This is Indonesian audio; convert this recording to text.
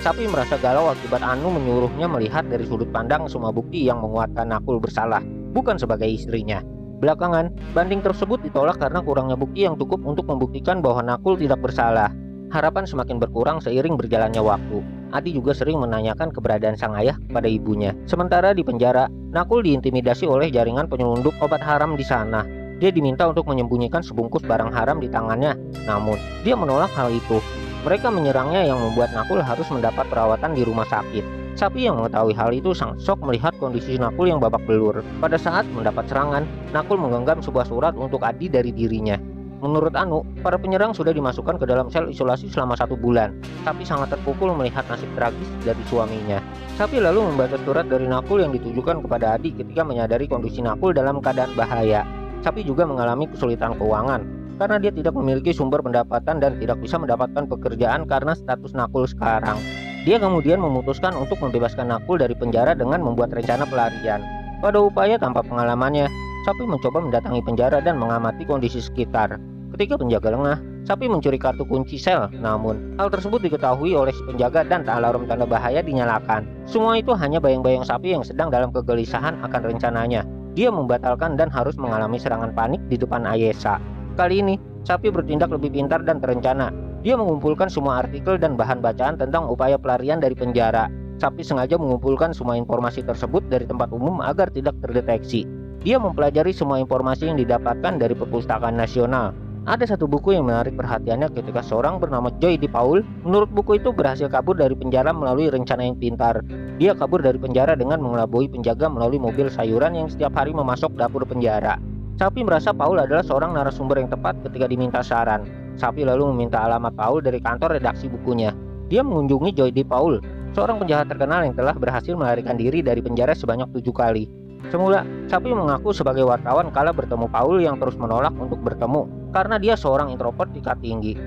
Sapi merasa galau akibat Anu menyuruhnya melihat dari sudut pandang semua bukti yang menguatkan Nakul bersalah, bukan sebagai istrinya. Belakangan, banding tersebut ditolak karena kurangnya bukti yang cukup untuk membuktikan bahwa Nakul tidak bersalah. Harapan semakin berkurang seiring berjalannya waktu. Adi juga sering menanyakan keberadaan sang ayah kepada ibunya. Sementara di penjara, Nakul diintimidasi oleh jaringan penyelundup obat haram di sana. Dia diminta untuk menyembunyikan sebungkus barang haram di tangannya, namun dia menolak hal itu. Mereka menyerangnya yang membuat Nakul harus mendapat perawatan di rumah sakit. Sapi yang mengetahui hal itu sangat shock melihat kondisi Nakul yang babak belur. Pada saat mendapat serangan, Nakul menggenggam sebuah surat untuk Adi dari dirinya. Menurut Anu, para penyerang sudah dimasukkan ke dalam sel isolasi selama 1 bulan. Sapi sangat terpukul melihat nasib tragis dari suaminya. Sapi lalu membaca surat dari Nakul yang ditujukan kepada Adi ketika menyadari kondisi Nakul dalam keadaan bahaya. Sapi juga mengalami kesulitan keuangan karena dia tidak memiliki sumber pendapatan dan tidak bisa mendapatkan pekerjaan karena status Nakul sekarang. Dia kemudian memutuskan untuk membebaskan Nakul dari penjara dengan membuat rencana pelarian. Pada upaya tanpa pengalamannya, Sapi mencoba mendatangi penjara dan mengamati kondisi sekitar. Ketika penjaga lengah, Sapi mencuri kartu kunci sel, namun hal tersebut diketahui oleh si penjaga dan alarm tanda bahaya dinyalakan. Semua itu hanya bayang-bayang Sapi yang sedang dalam kegelisahan akan rencananya. Dia membatalkan dan harus mengalami serangan panik di depan Ayesha. Kali ini, Sapi bertindak lebih pintar dan terencana. Dia mengumpulkan semua artikel dan bahan bacaan tentang upaya pelarian dari penjara. Sapi sengaja mengumpulkan semua informasi tersebut dari tempat umum agar tidak terdeteksi. Dia mempelajari semua informasi yang didapatkan dari perpustakaan nasional. Ada satu buku yang menarik perhatiannya ketika seorang bernama Joy Di Paul, menurut buku itu berhasil kabur dari penjara melalui rencana yang pintar. Dia kabur dari penjara dengan mengelabui penjaga melalui mobil sayuran yang setiap hari memasok dapur penjara. Sapi merasa Paul adalah seorang narasumber yang tepat ketika diminta saran. Sapi lalu meminta alamat Paul dari kantor redaksi bukunya. Dia mengunjungi Joy Di Paul, seorang penjahat terkenal yang telah berhasil melarikan diri dari penjara sebanyak 7 kali. Semula, Sapi mengaku sebagai wartawan kala bertemu Paul yang terus menolak untuk bertemu karena dia seorang introvert tingkat tinggi.